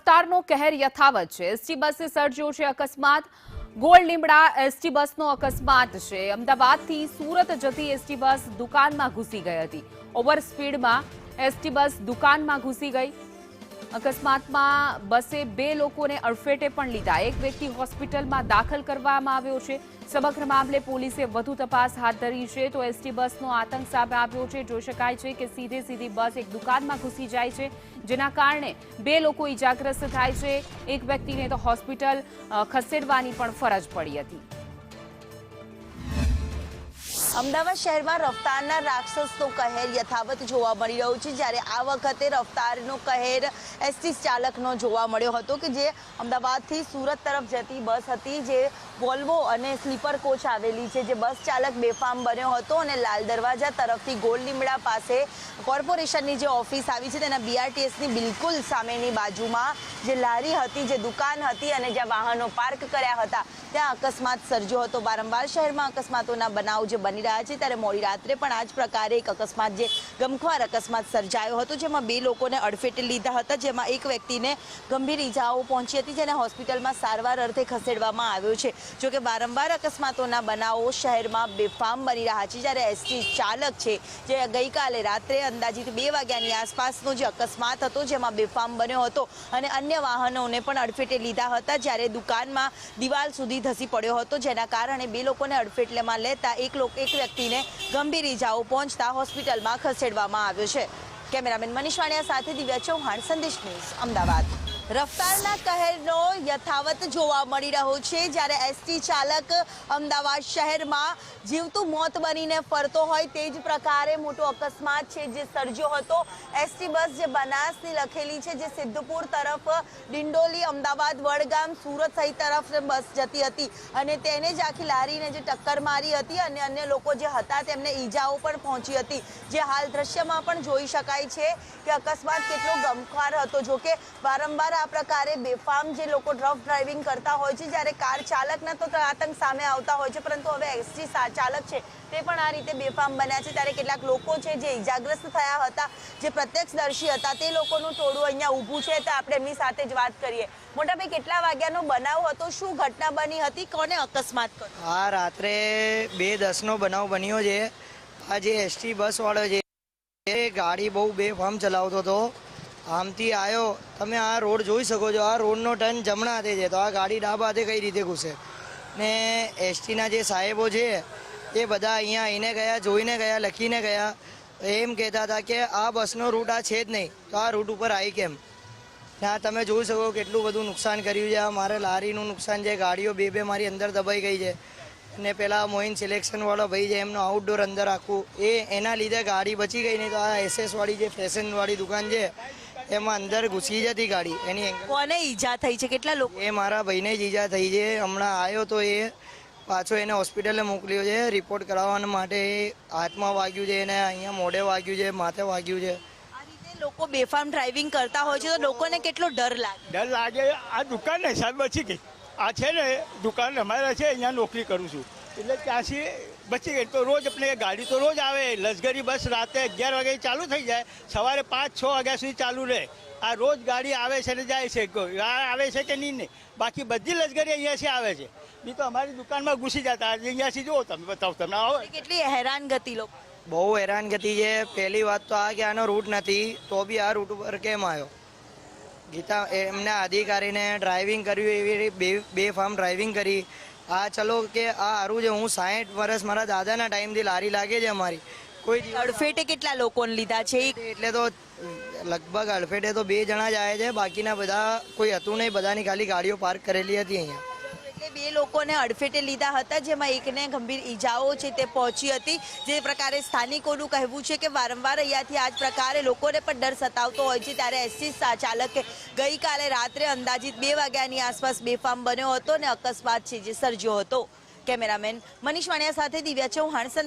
રફતારનો કહેર યથાવત છે। એસટી બસે સર્જ્યો છે અકસ્માત। ગોળ લીમડા એસટી બસનો અકસ્માત છે। અમદાવાદથી સુરત જતી એસટી બસ દુકાનમાં ઘૂસી ગઈ હતી। ઓવર સ્પીડમાં એસટી બસ દુકાનમાં ઘૂસી ગઈ। અકસ્માતમાં બસે 2 લોકોને અડફેટે પણ લીધા। એક વ્યક્તિ હોસ્પિટલમાં દાખલ કરવામાં આવ્યો છે। સમગ્ર મામલે પોલીસે વધુ તપાસ હાથ ધરી છે। તો એસટી બસનો આતંક સામે આવ્યો છે। જોઈ શકાય છે કે સીધી બસ એક દુકાનમાં ઘૂસી જાય છે, જેના કારણે 2 લોકો ઈજાગ્રસ્ત થાય છે। એક વ્યક્તિને તો હોસ્પિટલ ખસેડવાની પણ ફરજ પડી હતી। અમદાવાદ શહેરમાં રફતારના રાક્ષસનો કહેર યથાવત જોવા મળી રહ્યો છે। જ્યારે આ વખતે રફતારનો કહેર એસટી ચાલકનો જોવા મળ્યો હતો કે જે અમદાવાદથી સુરત તરફ જતી બસ હતી, જે વોલ્વો અને સ્લીપર કોચ આવેલી છે। જે બસ ચાલક બેફામ બન્યો હતો અને લાલ દરવાજા તરફથી ગોળ લીમડા પાસે કોર્પોરેશનની જે ઓફિસ આવી છે તેના બીઆરટીએસની બિલકુલ સામેની બાજુમાં જે લારી હતી, જે દુકાન હતી અને જ્યાં વાહનો પાર્ક કર્યા હતા, ત્યાં અકસ્માત સર્જ્યો હતો। વારંવાર શહેરમાં અકસ્માતોના બનાવ જે બની રહ્યા છે, ત્યારે મોડી રાત્રે પણ આ જ પ્રકારે એક અકસ્માત, જે ગમખ્વાર અકસ્માત સર્જાયો હતો, જેમાં 2 લોકોને અડફેટે લીધા હતા, જેમાં એક વ્યક્તિને ગંભીર ઈજાઓ પહોંચી હતી, જેને હોસ્પિટલમાં સારવાર અર્થે ખસેડવામાં આવ્યો છે। જોકે વારંવાર અકસ્માતોના બનાવો શહેરમાં બેફામ બની રહ્યા છે। જ્યારે એસટી ચાલક છે, જે ગઈકાલે રાત્રે અંદાજિત 2 વાગ્યાની આસપાસનો જે અકસ્માત હતો, જેમાં બેફામ બન્યો હતો અને અન્ય વાહનોને પણ અડફેટે લીધા હતા, જ્યારે દુકાનમાં દિવાલ સુધી ધસી પડ્યો હતો, જેના કારણે 2 લોકોને અડફેટમાં લેતા એક વ્યક્તિને ગંભીર ઈજાઓ પહોંચતા હોસ્પિટલમાં ખસેડવામાં આવ્યો છે। કેમેરામેન મનીષ વાણિયા સાથે દિવ્યા ચૌહાણ, સંદેશ ન્યૂઝ, અમદાવાદ। રફતારના કહેરનો યથાવત જોવા મળી રહ્યો છે। જ્યારે એસટી ચાલક અમદાવાદ શહેરમાં જીવતું મોત બનીને ફરતો હોય તે જ પ્રકારે મોટો અકસ્માત છે જે સર્જ્યો હતો। એસટી બસ જે બનાસની લખેલી છે, જે સિદ્ધપુર તરફ ડિંડોલી, અમદાવાદ, વડગામ, સુરત સહિત તરફ બસ જતી હતી અને તેને જ આખી લારીને જે ટક્કર મારી હતી અને અન્ય લોકો જે હતા તેમને ઈજાઓ પણ પહોંચી હતી। જે હાલ દ્રશ્યમાં પણ જોઈ શકાય છે કે અકસ્માત કેટલો ગમખ્વાર હતો। જોકે વારંવાર આ પ્રકારે બેફામ જે લોકો રફ ડ્રાઇવિંગ કરતા હોય છે, જ્યારે કાર ચાલકના તો આતંક સામે આવતા હોય છે, પરંતુ હવે એસટી ચાલક છે તે પણ આ રીતે બેફામ બન્યા છે। ત્યારે કેટલાક લોકો છે જે ઈજાગ્રસ્ત થયા હતા, જે પ્રત્યક્ષદર્શી હતા, તે લોકોનું ટોળું અહીંયા ઊભું છે, તો આપણે એમની સાથે જ વાત કરીએ। મોટાભાઈ, કેટલા વાગ્યાનો બનાવ હતો? શું ઘટના બની હતી? કોને અકસ્માત કર્યો? આ રાત્રે 2:10નો બનાવ બન્યો છે। આ જે એસટી બસ વાળો છે એ ગાડી બહુ બેફામ ચલાવતો હતો। આમથી આવ્યો, તમે આ રોડ જોઈ શકો છો, આ રોડનો ટર્ન જમણા હાથે છે, તો આ ગાડી ડાબા હાથે કઈ રીતે ઘૂસે? ને એસટીના જે સાહેબો છે એ બધા અહીંયા આવીને ગયા, જોઈને ગયા, લખીને ગયા, એમ કહેતા હતા કે આ બસનો રૂટ આ છે જ નહીં, તો આ રૂટ ઉપર આવી કેમ? ને આ તમે જોઈ શકો કેટલું બધું નુકસાન કર્યું છે। આ મારે લારીનું નુકસાન છે, ગાડીઓ 2 મારી અંદર દબાઈ ગઈ છે, ને પેલા મોઇન સિલેક્શનવાળો ભાઈ છે એમનો આઉટડોર અંદર આખું, એના લીધે ગાડી બચી ગઈ નહીં, તો આ એસએસવાળી જે ફેશનવાળી દુકાન છે એમાં અંદર ઘૂસી જતી ગાડી। એની કોને ઈજા થઈ છે? કેટલા લોકો? એ મારા ભાઈને જ ઈજા થઈ છે। હમણાં આવ્યો તો એ પાછો એને હોસ્પિટલે મોકલ્યો છે રિપોર્ટ કરાવવા માટે। હાથમાં વાગ્યું છે, એને અહીંયા મોઢે વાગ્યું છે, માથે વાગ્યું છે। આ રીતે લોકો બેફામ ડ્રાઇવિંગ કરતા હોય છે, તો લોકોને કેટલો ડર લાગે? ડર લાગે। આ દુકાન ને સાહેબ બચી ગઈ। આ છે ને દુકાન અમારે છે, અહીંયા નોકરી કરું છું, એટલે ત્યાંથી બચી ગઈ। તો રોજ આપણે ગાડી તો રોજ આવે, લશ્કરી બસ રાતે 11 વાગે ચાલુ થઈ જાય, સવારે 5-6 વાગ્યા સુધી ચાલુ રહે। આ રોજ ગાડી આવે છે ને જાય છે, આવે છે કે નહીં? બાકી બધી લશ્કરી અહીંયાથી આવે છે, નહીં તો અમારી દુકાનમાં ઘૂસી જતા। અહીંયાથી જુઓ, તમે બતાવો, તમને આવો। કેટલી હેરાનગતિ લોકો? બહુ હેરાનગતિ છે। પહેલી વાત તો આ કે આનો રૂટ નથી, તો બી આ રૂટ ઉપર કેમ આવ્યો? ગીતા એમના અધિકારીને ડ્રાઇવિંગ કર્યું, એવી બેફામ ડ્રાઇવિંગ કરી। આ ચલો કે આ સારું છે, હું 60 વર્ષ મારા દાદાના ટાઈમથી લારી લાગે છે અમારી। કોઈ અડફેટે કેટલા લોકોને લીધા છે? એટલે તો લગભગ અડફેટે તો 2 જણા જ આવ્યા છે, બાકીના બધા કોઈ હતું નહીં, બધાની ખાલી ગાડીઓ પાર્ક કરેલી હતી અહીંયા। એટલે 2 લોકોને અડફેટે લીધા હતા, જેમાં એકને ગંભીર ઈજાઓ છે તે પહોંચી હતી। જે પ્રકારે સ્થાનિકોનું કહેવું છે કે વારંવાર અહીંયાથી આ જ પ્રકારે લોકોને પણ ડર સતાવતો હોય છે, ત્યારે એસટી ચાલકે ગઈકાલે રાત્રે અંદાજિત 2 વાગ્યાની આસપાસ બેફામ બન્યો હતો અને અકસ્માત છે જે સર્જ્યો હતો। કેમેરામેન મનીષ વાણિયા સાથે દિવ્યા ચૌહાણ, સંદેશ।